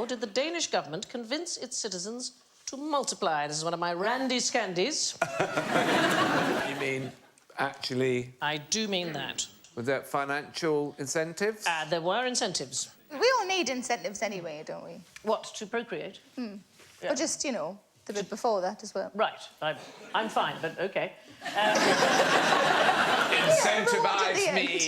did the Danish government convince its citizens to multiply? This is one of my randy scandies. You mean actually... I do mean that. Was there financial incentives? There were incentives. We all need incentives anyway, don't we? What, to procreate? Yeah. Or just, you know, the bit before that as well. Right. I'm fine, but OK. Incentivise me!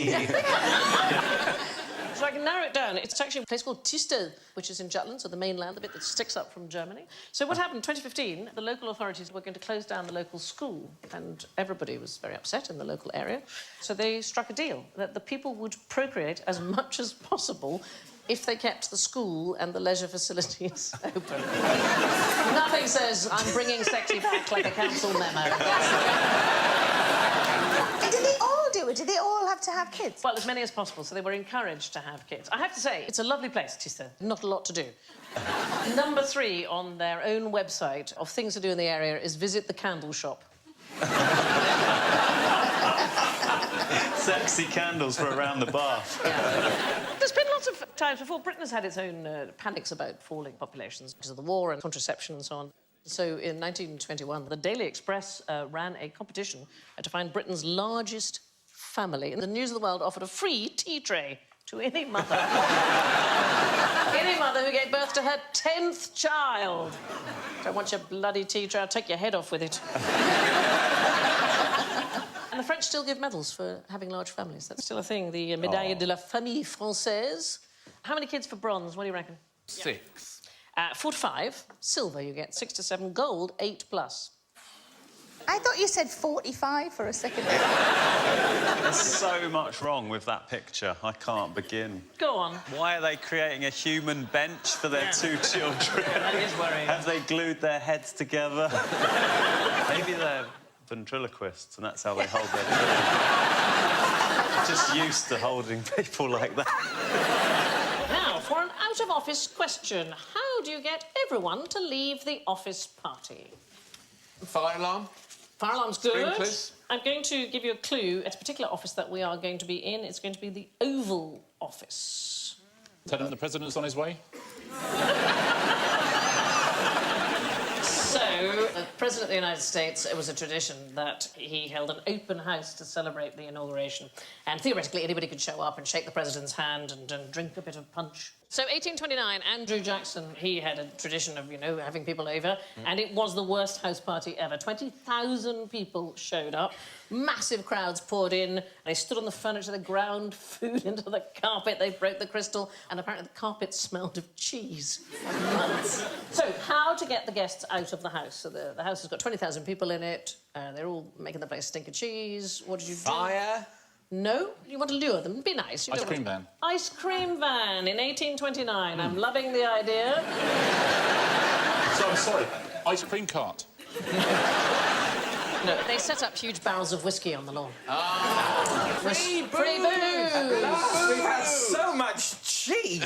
So I can narrow it down. It's actually a place called Thisted, which is in Jutland, so the mainland, the bit that sticks up from Germany. So what happened in 2015, the local authorities were going to close down the local school, and everybody was very upset in the local area. So they struck a deal that the people would procreate as much as possible if they kept the school and the leisure facilities open. Nothing says, I'm bringing sexy back like a council memo. Did they all do it? Did they all have to have kids? Well, as many as possible, so they were encouraged to have kids. I have to say, it's a lovely place, Thisted. Not a lot to do. Number 3 on their own website of things to do in the area is visit the candle shop. Sexy candles for around the bath. Yeah. There's been lots of times before. Britain has had its own panics about falling populations because of the war and contraception and so on. So in 1921, the Daily Express ran a competition to find Britain's largest family. And the News of the World offered a free tea tray to any mother. Any mother who gave birth to her 10th child. Don't want your bloody tea tray, I'll take your head off with it. And the French still give medals for having large families. That's still a thing, the Médaille de la Famille Française. How many kids for bronze, what do you reckon? 6. 4 to 5. Silver, you get 6 to 7. Gold, 8+. I thought you said 45 for a second. There's so much wrong with that picture. I can't begin. Go on. Why are they creating a human bench for their 2 children? That is worrying. Have they glued their heads together? Maybe they're ventriloquists and that's how they hold their children. Just used to holding people like that. Now, for an out-of-office question. How do you get everyone to leave the office party? Fire alarm? Fire alarm's good. Sprinklers. I'm going to give you a clue. It's a particular office that we are going to be in. It's going to be the Oval Office. Tell him the president's on his way. So, the President of the United States, it was a tradition that he held an open house to celebrate the inauguration. And theoretically, anybody could show up and shake the president's hand and drink a bit of punch. So, 1829, Andrew Jackson, he had a tradition of, you know, having people over, and it was the worst house party ever. 20,000 people showed up, massive crowds poured in, they stood on the furniture, they ground food into the carpet, they broke the crystal, and apparently the carpet smelled of cheese for months. So, how to get the guests out of the house? So, the house has got 20,000 people in it, they're all making the place stink of cheese. What did you do? Fire? No, you want to lure them. Be nice. Ice cream van. Ice cream van in 1829. I'm loving the idea. So I'm sorry. Ice cream cart. No, they set up huge barrels of whiskey on the lawn. Free booze! Free booze! We've had so much cheese!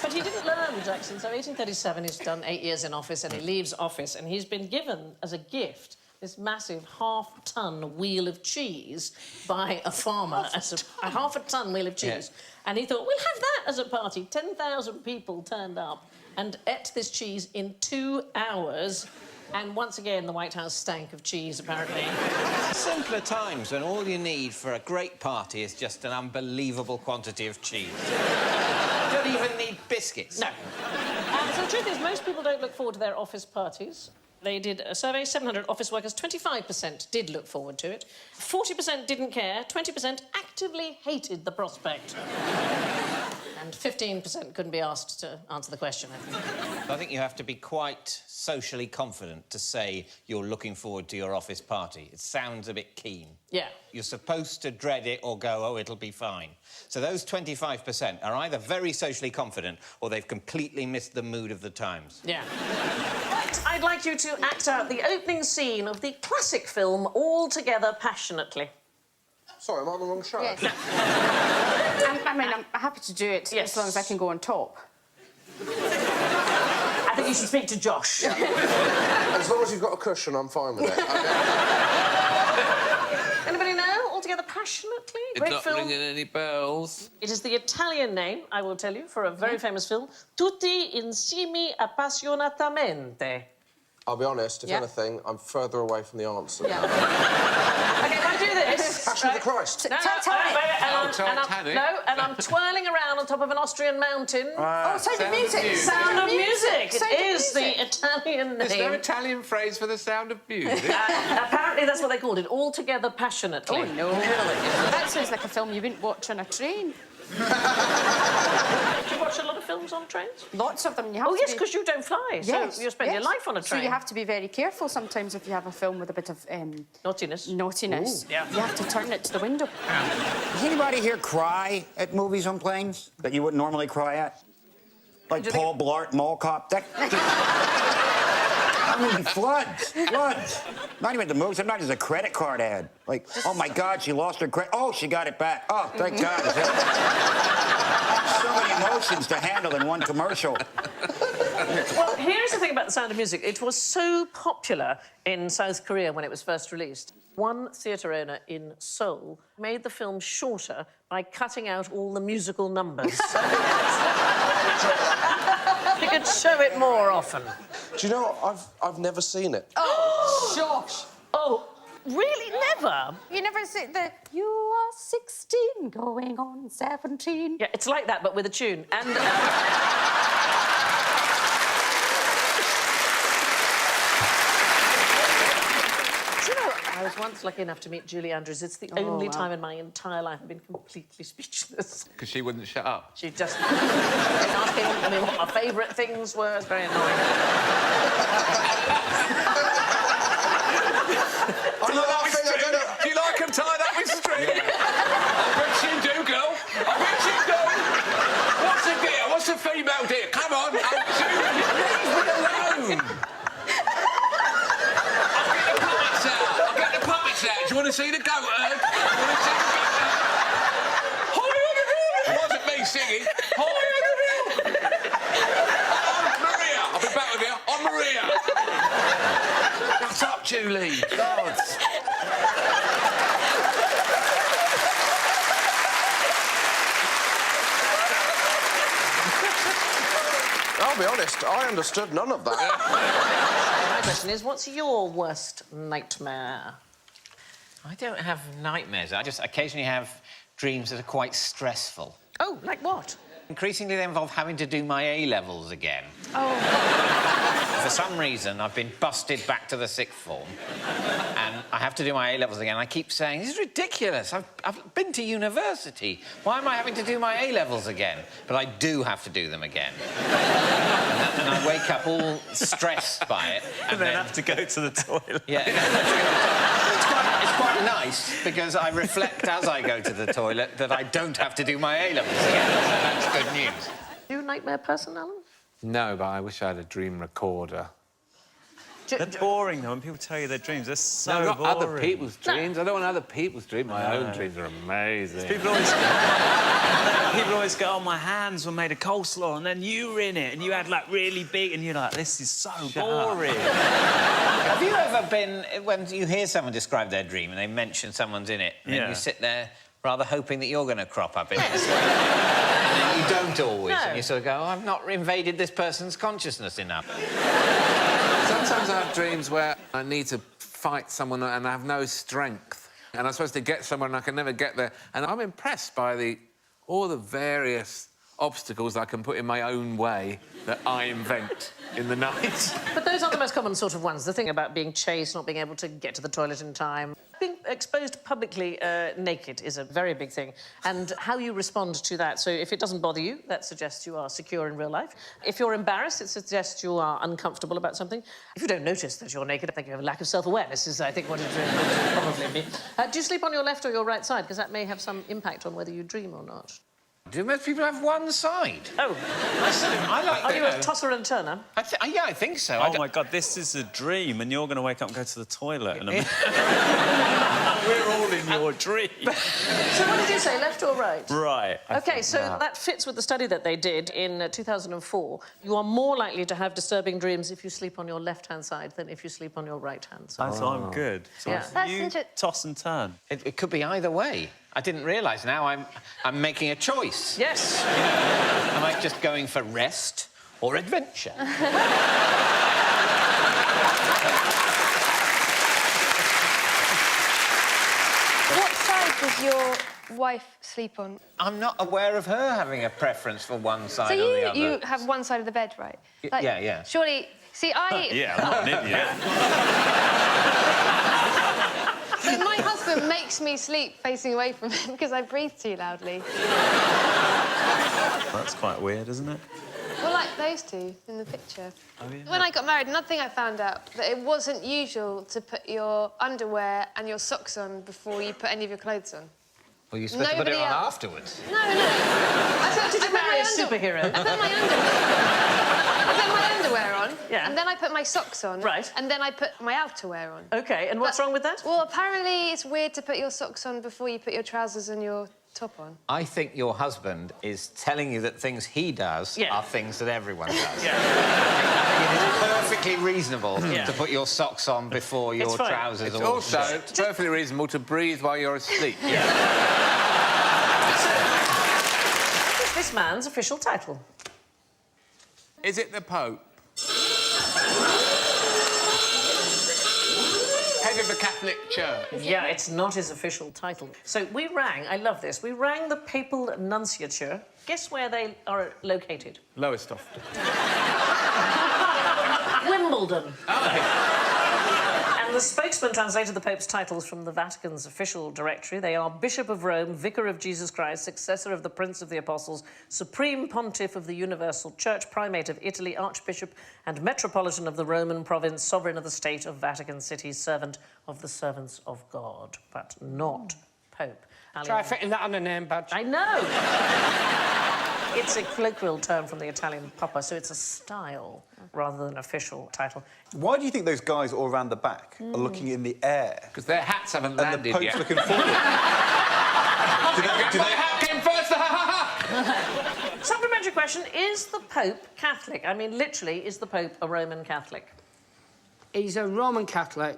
But he didn't learn, Jackson. So 1837, he's done 8 years in office, and he leaves office, and he's been given as a gift this massive half-ton wheel of cheese by a farmer. A half-a-ton wheel of cheese. Yeah. And he thought, we'll have that as a party. 10,000 people turned up and ate this cheese in 2 hours. And once again, the White House stank of cheese, apparently. Simpler times when all you need for a great party is just an unbelievable quantity of cheese. You don't even need biscuits. No. So the truth is, most people don't look forward to their office parties. They did a survey, 700 office workers, 25% did look forward to it, 40% didn't care, 20% actively hated the prospect. And 15% couldn't be asked to answer the question, I think. I think you have to be quite socially confident to say you're looking forward to your office party. It sounds a bit keen. Yeah. You're supposed to dread it or go, oh, it'll be fine. So those 25% are either very socially confident or they've completely missed the mood of the times. Yeah. Right, I'd like you to act out the opening scene of the classic film All Together Passionately. Sorry, am I on the wrong show? Yes. I'm happy to do it, yes, as long as I can go on top. I think you should speak to Josh. Yeah. As long as you've got a cushion, I'm fine with it. Anybody know? All Together Passionately? quickly. It's Great not film. ringing any bells. It is the Italian name, I will tell you, for a very famous film. Tutti insieme appassionatamente. I'll be honest, if Yeah. anything, I'm further away from the answer. Yeah. OK, if I do this... Passion of the Christ. No, Titanic. and I'm twirling around on top of an Austrian mountain. Oh, Sound of Music. Sound of Music. Sound It of is Music. the Italian Is there an name. Italian phrase for the sound of music? Apparently, that's what they called it. Altogether passionately. Oh, no. That sounds like a film you wouldn't watch on a train. Do you watch a lot of films on trains? Lots of them. You have Oh, to yes, be- because you don't fly. Yes, So you spend your yes. life on a train. So you have to be very careful sometimes if you have a film with a bit of Naughtiness. naughtiness. Ooh, yeah. You have to turn it to the window. Does anybody here cry at movies on planes that you wouldn't normally cry at? Like Do you Paul Blart, Mall Cop? I mean, floods. Not even the movie, sometimes it's a credit card ad. Like, oh my God, she lost her credit. Oh, she got it back. Oh, thank God. So many emotions to handle in one commercial. Well, here's the thing about The Sound of Music. It was so popular in South Korea when it was first released. One theatre owner in Seoul made the film shorter by cutting out all the musical numbers. He could show it more often. Do you know, I've never seen it. Oh, Josh. Oh, really? Never? You never see the... You are 16 going on 17. Yeah, it's like that, but with a tune. And... Do you know, I was once lucky enough to meet Julie Andrews. It's the only wow. time in my entire life I've been completely speechless. Because she wouldn't shut up. She just kept asking me what my favourite things were. It's very annoying. I'm not laughing, I don't know. Do you like him tied up with string? I bet you do, girl. I bet you do. What's a deer? What's a female deer? Come on, leave me alone. I'll get the puppets out. Do you want to see the goat herd? It wasn't me singing. Maria, I'll be back with you. On Maria. What's up, Julie? God. I'll be honest, I understood none of that. My question is, what's your worst nightmare? I don't have nightmares. I just occasionally have dreams that are quite stressful. Oh, like what? Increasingly, they involve having to do my A-levels again. Oh. For some reason, I've been busted back to the sixth form, and I have to do my A-levels again. I keep saying, this is ridiculous. I've been to university. Why am I having to do my A-levels again? But I do have to do them again. And I wake up all stressed by it. And then have to go to the toilet. Yeah. It's quite nice, because I reflect as I go to the toilet that I don't have to do my A-levels again. That's good news. Are you a nightmare person, Alan? No, but I wish I had a dream recorder. They're boring, though, when people tell you their dreams. They're so No, not boring. other people's dreams. I don't want other people's dreams. My own dreams are amazing. People always go, oh, my hands were made of coleslaw, and then you were in it, and you had, like, really big, and you're like, this is so boring. Have you ever been... When you hear someone describe their dream and they mention someone's in it, and then Yeah. you sit there rather hoping that you're going to crop up in it as well. And then you don't always, No. and you sort of go, oh, I've not invaded this person's consciousness enough. Sometimes I have dreams where I need to fight someone and I have no strength. And I'm supposed to get somewhere and I can never get there. And I'm impressed by all the various obstacles I can put in my own way that I invent in the night. But those aren't the most common sort of ones. The thing about being chased, not being able to get to the toilet in time. Being exposed publicly naked is a very big thing, and how you respond to that. So if it doesn't bother you, that suggests you are secure in real life. If you're embarrassed, it suggests you are uncomfortable about something. If you don't notice that you're naked, I think you have a lack of self-awareness, is, I think, what it would probably be. Do you sleep on your left or your right side? Because that may have some impact on whether you dream or not. Do most people have one side? Oh, I like... are you a tosser and turner? Yeah, I think so. Oh, my God, this is a dream, and you're going to wake up and go to the toilet in a minute. We're all in your dream. So what did you say, left or right? Right. OK, so that fits with the study that they did in 2004. You are more likely to have disturbing dreams if you sleep on your left-hand side than if you sleep on your right-hand side. So I'm good. So Yeah. That's you toss and turn. It could be either way. I didn't realise. Now I'm making a choice. Yes. Am I just going for rest or adventure? What side does your wife sleep on? I'm not aware of her having a preference for one side So or the other. you have one side of the bed, right? Like, yeah. Surely... See, Yeah, I'm not an idiot. So my husband makes me sleep facing away from him because I breathe too loudly. That's quite weird, isn't it? Well, like those two in the picture. Oh, yeah. When I got married, another thing I found out, that it wasn't usual to put your underwear and your socks on before you put any of your clothes on. Well, you're supposed to put it Nobody on else. afterwards. No. I Did you marry a superhero? I put my underwear on, Yeah. and then I put my socks on, Right. and then I put my outerwear on. OK, and what's wrong with that? Well, apparently it's weird to put your socks on before you put your trousers and your top on. I think your husband is telling you that things he does Yeah. are things that everyone does. Yeah. It is perfectly reasonable Yeah. to put your socks on before your fine. trousers. It's or also shirt. perfectly reasonable to breathe while you're asleep. What's this man's official title? Is it the Pope? Head of the Catholic Church. Yeah, it's not his official title. So we rang, I love this, we rang the Papal Nunciature. Guess where they are located? Lowestoft. Wimbledon. And the spokesman translated the Pope's titles from the Vatican's official directory. They are Bishop of Rome, Vicar of Jesus Christ, Successor of the Prince of the Apostles, Supreme Pontiff of the Universal Church, Primate of Italy, Archbishop and Metropolitan of the Roman Province, Sovereign of the State of Vatican City, Servant of the Servants of God, but not Pope. Try fitting that on a name badge. I know! It's a colloquial term from the Italian Papa, so it's a style rather than an official title. Why do you think those guys all around the back are looking in the air? Because their hats haven't And the landed Pope's yet. looking forward. My hat came first! Supplementary question, is the Pope Catholic? I mean, literally, is the Pope a Roman Catholic? He's a Roman Catholic.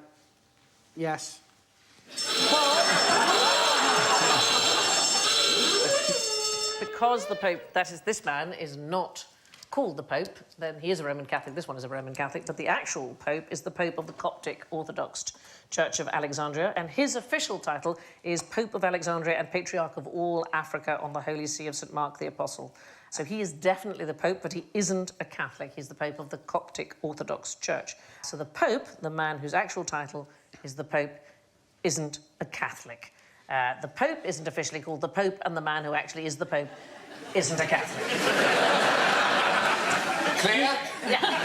Yes. Because the Pope, that is, this man, is not called the Pope, then he is a Roman Catholic. This one is a Roman Catholic, but the actual Pope is the Pope of the Coptic Orthodox Church of Alexandria, and his official title is Pope of Alexandria and Patriarch of all Africa on the Holy See of St. Mark the Apostle. So he is definitely the Pope, but he isn't a Catholic. He's the Pope of the Coptic Orthodox Church. So the Pope, the man whose actual title is the Pope, isn't a Catholic. The Pope isn't officially called the Pope, and the man who actually is the Pope isn't a Catholic. Clear? Yeah.